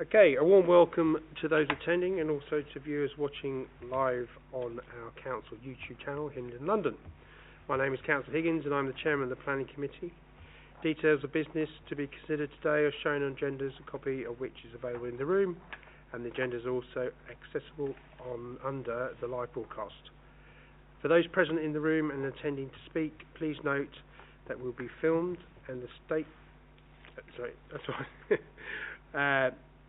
Okay, a warm welcome to those attending and also to viewers watching live on our council YouTube channel, Hillingdon, London. My name is Councillor Higgins and I'm the Chairman of the Planning Committee. Details of business to be considered today are shown on agendas, a copy of which is available in the room, and the agendas are also accessible under the live broadcast. For those present in the room and attending to speak, please note that we'll be filmed and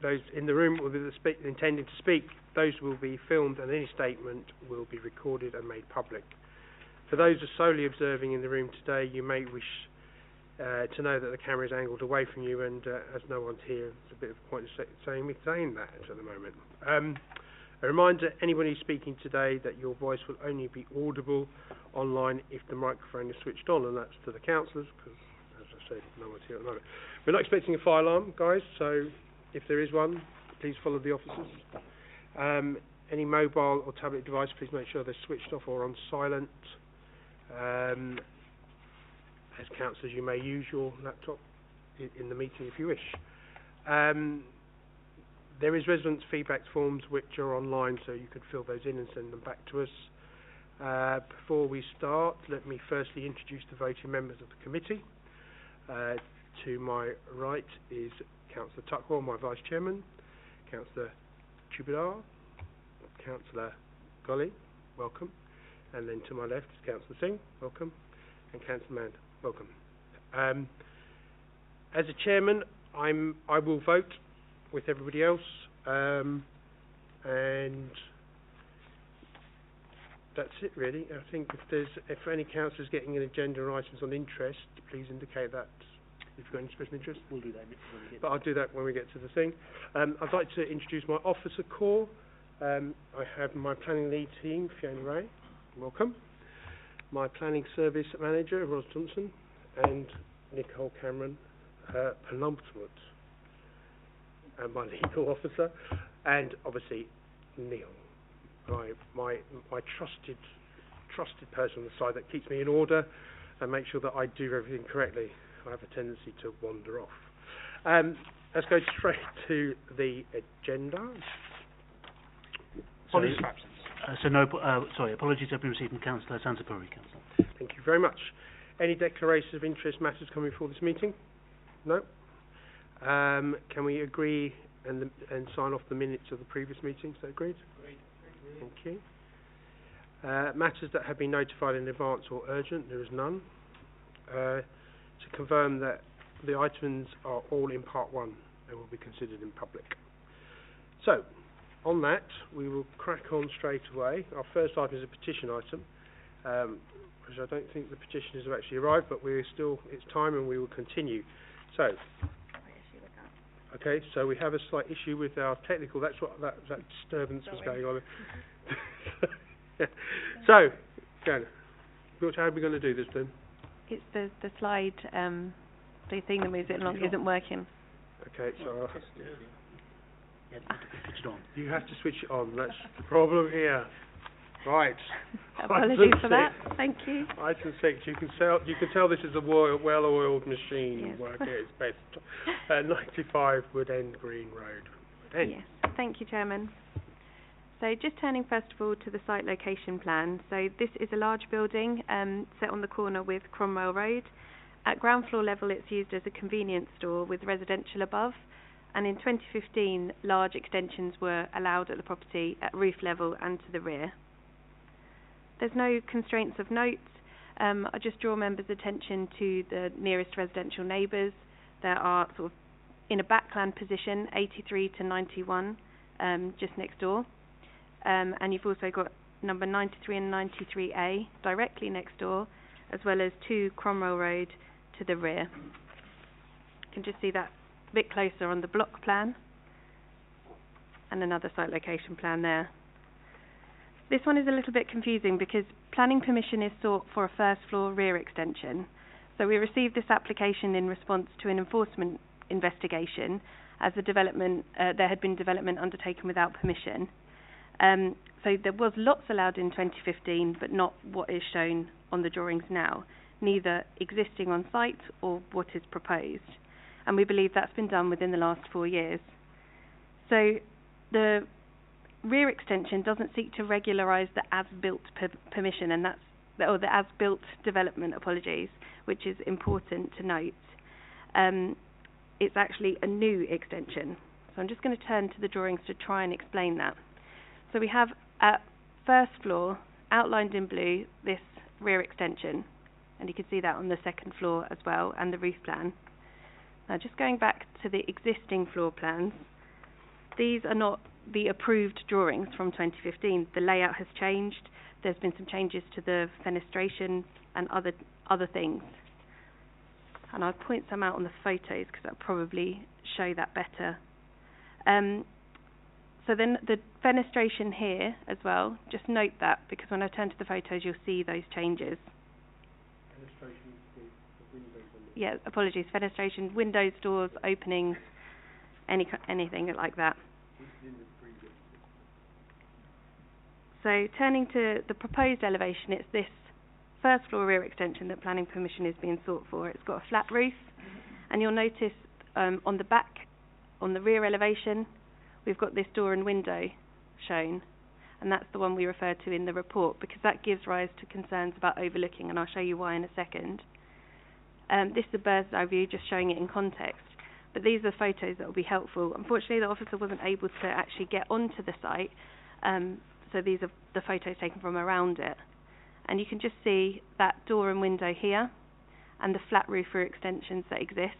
those in the room will be intending to speak, those will be filmed and any statement will be recorded and made public. For those who are solely observing in the room today, you may wish to know that the camera is angled away from you, and as no one's here, it's a bit of a point of saying that at the moment. A reminder to anybody speaking today that your voice will only be audible online if the microphone is switched on, and that's to the councillors, because, as I said, no one's here at the moment. We're not expecting a fire alarm, guys, so if there is one, please follow the officers. Any mobile or tablet device, please make sure they're switched off or on silent. As councillors, you may use your laptop in the meeting if you wish. There is residents' feedback forms which are online, so you could fill those in and send them back to us. Before we start, let me firstly introduce the voting members of the committee. To my right is Councillor Tuckwell, my Vice Chairman, Councillor Chubidar, Councillor Golly, welcome, and then to my left is Councillor Singh, welcome, and Councillor Mand, welcome. As a Chairman, I will vote with everybody else, and that's it really. I think if any councillors getting an agenda or items on interest, please indicate that. If you've got any special interest, we'll do that when we get. But I'll do that when we get to the thing. I'd like to introduce my officer corps. I have my planning lead team, Fiona Ray, welcome. My planning service manager, Ros Johnson, and Nicole Cameron, penultimate, and my legal officer, and obviously Neil, my trusted person on the side that keeps me in order and makes sure that I do everything correctly. I have a tendency to wander off. Let's go straight to the agenda. Apologies for absence. Apologies have been received from Councillor Santapuri, Councillor. Thank you very much. Any declarations of interest matters coming before this meeting? No? Can we agree and sign off the minutes of the previous meetings? Is that agreed? Agreed. Thank you. Matters that have been notified in advance or urgent, there is none. To confirm that the items are all in part 1 and will be considered in public. So, on that, we will crack on straight away. Our first item is a petition item, which I don't think the petitioners have actually arrived, but it's time and we will continue. So, okay, so we have a slight issue with our technical, that's what that disturbance was going on. So, Jan, how are we going to do this then? It's the slide, the thing that moves it along isn't working. Okay, so switch it on. You have to switch it on. That's the problem here. Right. Apologies for that. Thank you. Item 6. You can tell this is a well-oiled machine. Yes. Work at its best. 95 Wood End Green Road. Yes. Thank you, Chairman. So just turning first of all to the site location plan. So this is a large building set on the corner with Cromwell Road. At ground floor level it's used as a convenience store with residential above, and in 2015 large extensions were allowed at the property at roof level and to the rear. There's no constraints of note. I just draw members' attention to the nearest residential neighbours. There are sort of in a backland position 83 to 91 just next door. And you've also got number 93 and 93A directly next door, as well as 2 Cromwell Road to the rear. You can just see that a bit closer on the block plan, and another site location plan there. This one is a little bit confusing because planning permission is sought for a first floor rear extension. So we received this application in response to an enforcement investigation as there had been development undertaken without permission. So there was lots allowed in 2015, but not what is shown on the drawings now, neither existing on site or what is proposed. And we believe that's been done within the last 4 years. So the rear extension doesn't seek to regularise the as-built permission, and the as-built development, which is important to note. It's actually a new extension. So I'm just going to turn to the drawings to try and explain that. So we have at first floor, outlined in blue, this rear extension, and you can see that on the second floor as well, and the roof plan. Now just going back to the existing floor plans, these are not the approved drawings from 2015. The layout has changed. There's been some changes to the fenestration and other things. And I'll point some out on the photos because that'll probably show that better. So then the fenestration here as well, just note that, because when I turn to the photos you'll see those changes. Fenestration, the windows on the... Yeah, apologies, fenestration, windows, doors, openings, anything like that. So turning to the proposed elevation, it's this first floor rear extension that planning permission is being sought for. It's got a flat roof, and you'll notice on the back, on the rear elevation, we've got this door and window shown, and that's the one we referred to in the report, because that gives rise to concerns about overlooking, and I'll show you why in a second. This is a bird's eye view, just showing it in context, but these are photos that will be helpful. Unfortunately, the officer wasn't able to actually get onto the site, so these are the photos taken from around it. And you can just see that door and window here, and the flat roof rear extensions that exist.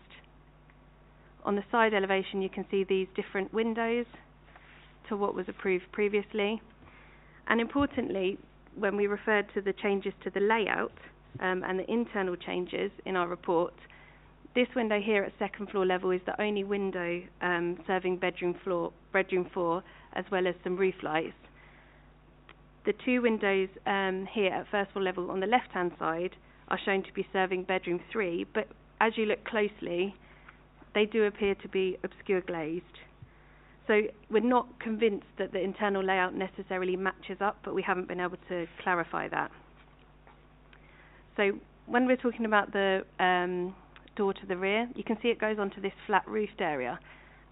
On the side elevation you can see these different windows to what was approved previously. And importantly, when we referred to the changes to the layout and the internal changes in our report, this window here at second floor level is the only window serving bedroom 4, as well as some roof lights. The two windows here at first floor level on the left hand side are shown to be serving bedroom 3, but as you look closely they do appear to be obscure glazed. So we're not convinced that the internal layout necessarily matches up, but we haven't been able to clarify that. So when we're talking about the door to the rear, you can see it goes onto this flat roofed area,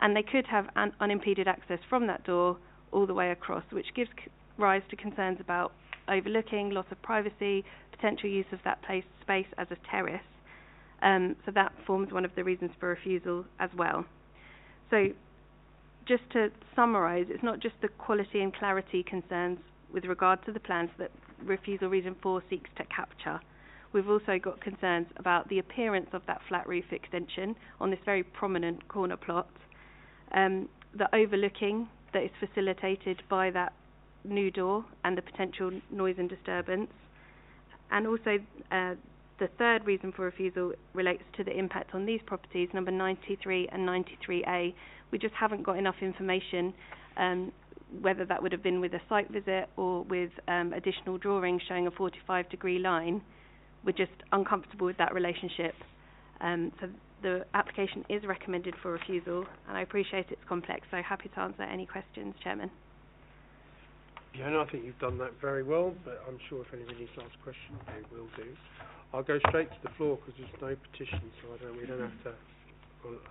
and they could have unimpeded access from that door all the way across, which gives rise to concerns about overlooking, loss of privacy, potential use of that space as a terrace. So that forms one of the reasons for refusal as well. So just to summarise, it's not just the quality and clarity concerns with regard to the plans that refusal reason 4 seeks to capture. We've also got concerns about the appearance of that flat roof extension on this very prominent corner plot, the overlooking that is facilitated by that new door and the potential noise and disturbance, and also the third reason for refusal relates to the impact on these properties, number 93 and 93A. We just haven't got enough information, whether that would have been with a site visit or with additional drawings showing a 45-degree line. We're just uncomfortable with that relationship. So the application is recommended for refusal, and I appreciate it's complex, so happy to answer any questions, Chairman. Yeah, no, I think you've done that very well, but I'm sure if anybody needs to ask a question, they will do. I'll go straight to the floor because there's no petition, so we don't have to,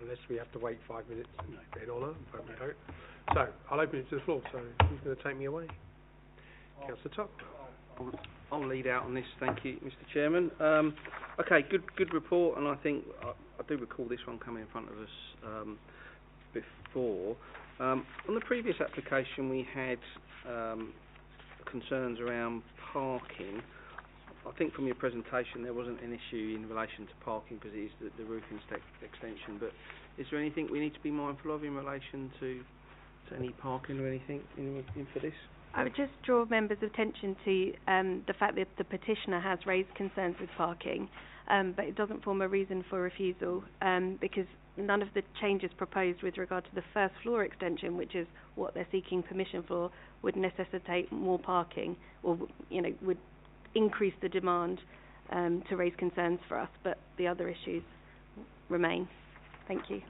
unless we have to wait 5 minutes and get an honour, but we don't. So I'll open it to the floor. So who's going to take me away? Councillor Tuck. I'll lead out on this. Thank you, Mr. Chairman. Okay, good report, and I think I do recall this one coming in front of us before. On the previous application, we had concerns around parking. I think from your presentation there wasn't an issue in relation to parking because it is the roof extension, but is there anything we need to be mindful of in relation to any parking or anything in for this? I would just draw members' attention to the fact that the petitioner has raised concerns with parking, but it doesn't form a reason for refusal because none of the changes proposed with regard to the first floor extension, which is what they're seeking permission for, would necessitate more parking or would increase the demand to raise concerns for us, but the other issues remain. Thank you.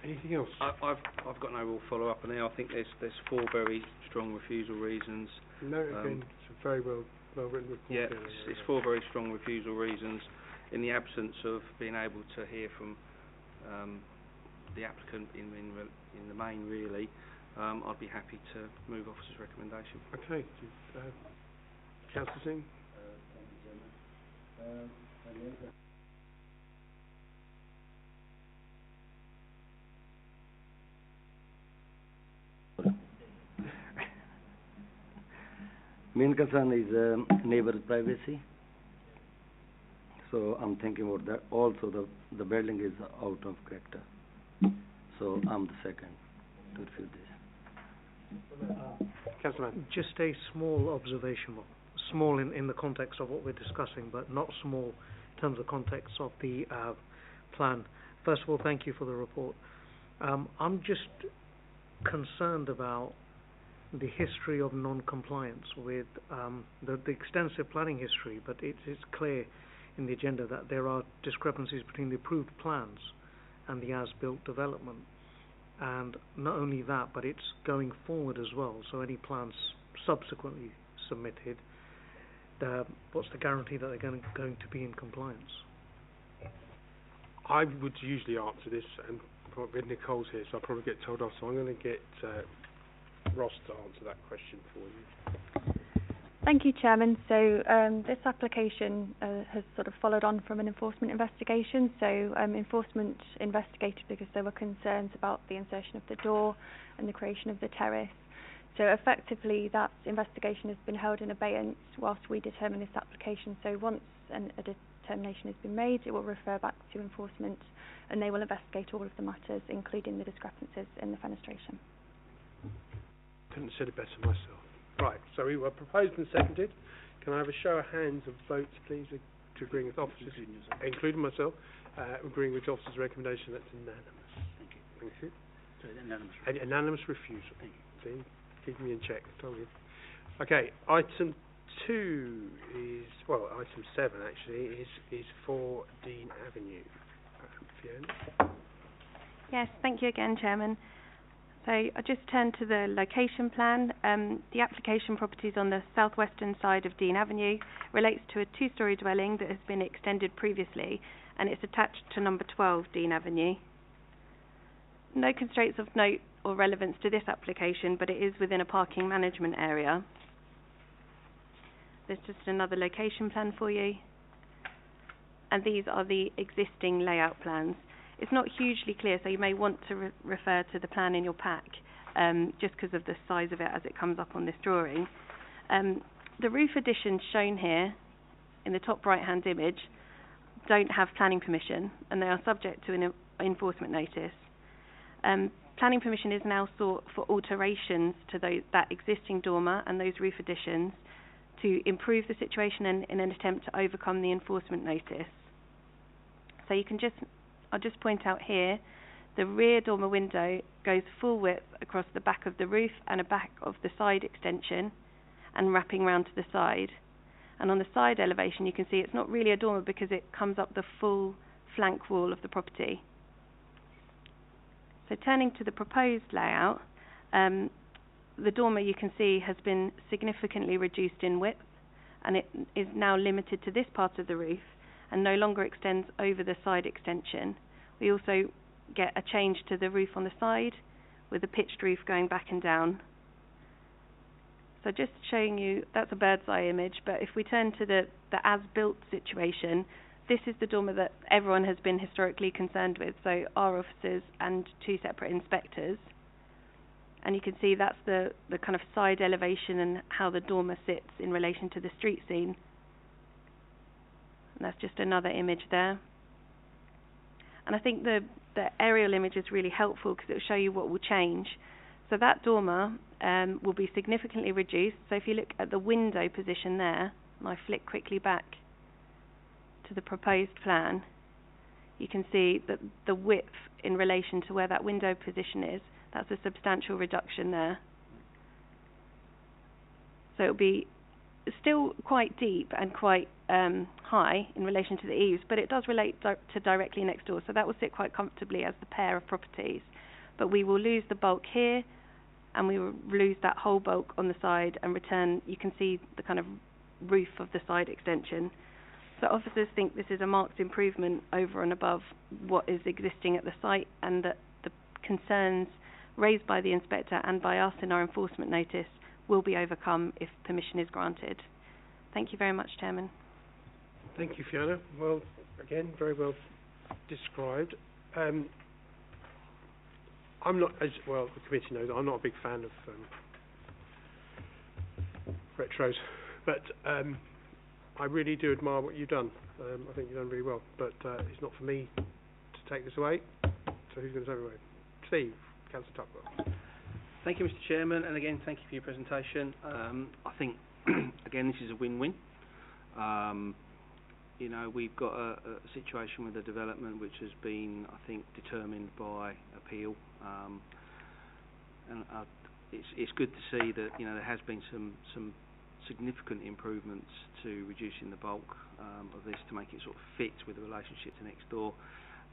Anything else? I've got no real follow-up on there. I think there's 4 very strong refusal reasons. No, again, it's a very well written report. Yeah, it's 4 very strong refusal reasons in the absence of being able to hear from the applicant in the main, really, I'd be happy to move officer's recommendation. Okay. Councillor Singh? Thank you, Chairman. Main concern is neighbourhood privacy. So I'm thinking about that. Also, the building is out of character. So I'm the second to refute this. Councillor. Just a small observation, well, small in the context of what we're discussing, but not small in terms of context of the plan. First of all, thank you for the report. I'm just concerned about the history of non-compliance with the extensive planning history, but it is clear in the agenda that there are discrepancies between the approved plans and the as-built development. And not only that, but it's going forward as well. So any plans subsequently submitted, what's the guarantee that they're going to be in compliance? I would usually answer this, and with Nicole's here, so I'll probably get told off. So I'm going to get Ross to answer that question for you. Thank you, Chairman. So this application has sort of followed on from an enforcement investigation. So enforcement investigated because there were concerns about the insertion of the door and the creation of the terrace. So effectively that investigation has been held in abeyance whilst we determine this application. So once a determination has been made, it will refer back to enforcement and they will investigate all of the matters, including the discrepancies in the fenestration. Couldn't have said it better myself. Right, so we were proposed and seconded. Can I have a show of hands of votes, please, to agreeing with officers, including myself, agreeing with officers' recommendation? That's unanimous. Thank you. Thank you. So unanimous. Unanimous refusal. Thank you. See, keep me in check. Told you. Okay, item 2 is, well, item 7 actually is for Dean Avenue. Fiona. Yes, thank you again, Chairman. So I just turned to the location plan. The application properties on the southwestern side of Dean Avenue relates to a 2-storey dwelling that has been extended previously, and it's attached to number 12 Dean Avenue. No constraints of note or relevance to this application, but it is within a parking management area. There's just another location plan for you. And these are the existing layout plans. It's not hugely clear, so you may want to refer to the plan in your pack, just because of the size of it as it comes up on this drawing. The roof additions shown here in the top right-hand image don't have planning permission, and they are subject to an enforcement notice. Planning permission is now sought for alterations to that existing dormer and those roof additions to improve the situation and in an attempt to overcome the enforcement notice. So you can I'll just point out here, the rear dormer window goes full width across the back of the roof and a back of the side extension and wrapping round to the side. And on the side elevation you can see it's not really a dormer because it comes up the full flank wall of the property. So turning to the proposed layout, the dormer you can see has been significantly reduced in width, and it is now limited to this part of the roof and no longer extends over the side extension. We also get a change to the roof on the side with a pitched roof going back and down. So just showing you, that's a bird's eye image, but if we turn to the as-built situation, this is the dormer that everyone has been historically concerned with, so our officers and 2 separate inspectors. And you can see that's the kind of side elevation and how the dormer sits in relation to the street scene. And that's just another image there. And I think the aerial image is really helpful because it will show you what will change. So that dormer will be significantly reduced. So if you look at the window position there, and I flick quickly back to the proposed plan, you can see that the width in relation to where that window position is, that's a substantial reduction there. So it will be still quite deep and quite high in relation to the eaves, but it does relate to directly next door, so that will sit quite comfortably as the pair of properties. But we will lose the bulk here, and we will lose that whole bulk on the side and return, you can see the kind of roof of the side extension. So officers think this is a marked improvement over and above what is existing at the site, and that the concerns raised by the inspector and by us in our enforcement notice will be overcome if permission is granted. Thank you very much, Chairman. Thank you, Fiona. Well, again, very well described. I'm not, as well, the committee knows, I'm not a big fan of retros, but I really do admire what you've done. I think you've done really well, but it's not for me to take this away. So who's going to take it away? Steve, Councillor Tuckwell. Thank you, Mr. Chairman, and again, thank you for your presentation. I think, again, this is a win-win. You know, we've got a situation with a development which has been, I think, determined by appeal, and it's good to see that, you know, there has been some significant improvements to reducing the bulk of this to make it sort of fit with the relationship to next door.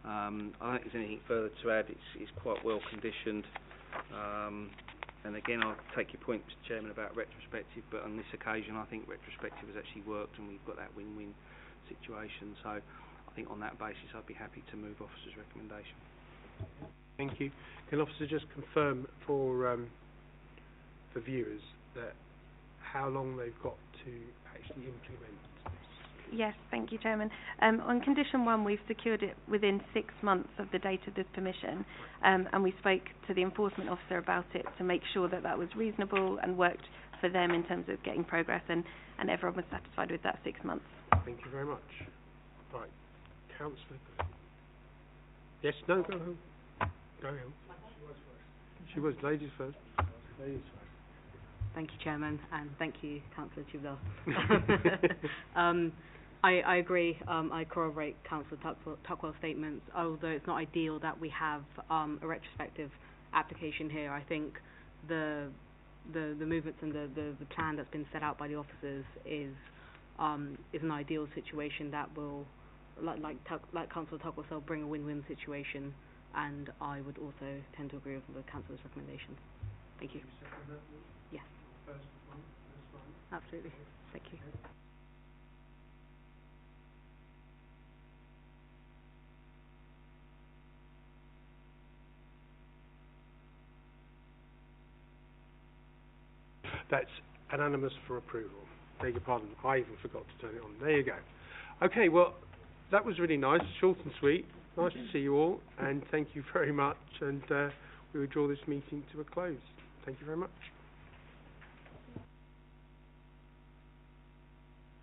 I don't think there's anything further to add. It's quite well conditioned. And again, I'll take your point, Mr. Chairman, about retrospective, but on this occasion I think retrospective has actually worked and we've got that win-win situation. So I think on that basis I'd be happy to move officer's recommendation. Thank you. Can officer just confirm for viewers that how long they've got to actually implement this? Yes, thank you, Chairman. On condition 1, we've secured it within 6 months of the date of this permission, and we spoke to the enforcement officer about it to make sure that that was reasonable and worked for them in terms of getting progress, and everyone was satisfied with that 6 months. Thank you very much. Right, Councillor. Yes, no, go home. Go home. She was ladies first. Ladies first. Thank you, Chairman, and thank you, Councillor Tubler. I agree. I corroborate Councillor Tuckwell's statements. Although it's not ideal that we have a retrospective application here, I think the movements and the plan that's been set out by the officers is an ideal situation that will, like Councillor Tuckwell said, bring a win-win situation. And I would also tend to agree with the Councillor's recommendations. Thank you. Yes. Absolutely. Thank you. That's unanimous for approval. Beg your pardon, I even forgot to turn it on. There you go. Okay, well, that was really nice, short and sweet. Nice to see you all, and thank you very much. And we will draw this meeting to a close. Thank you very much.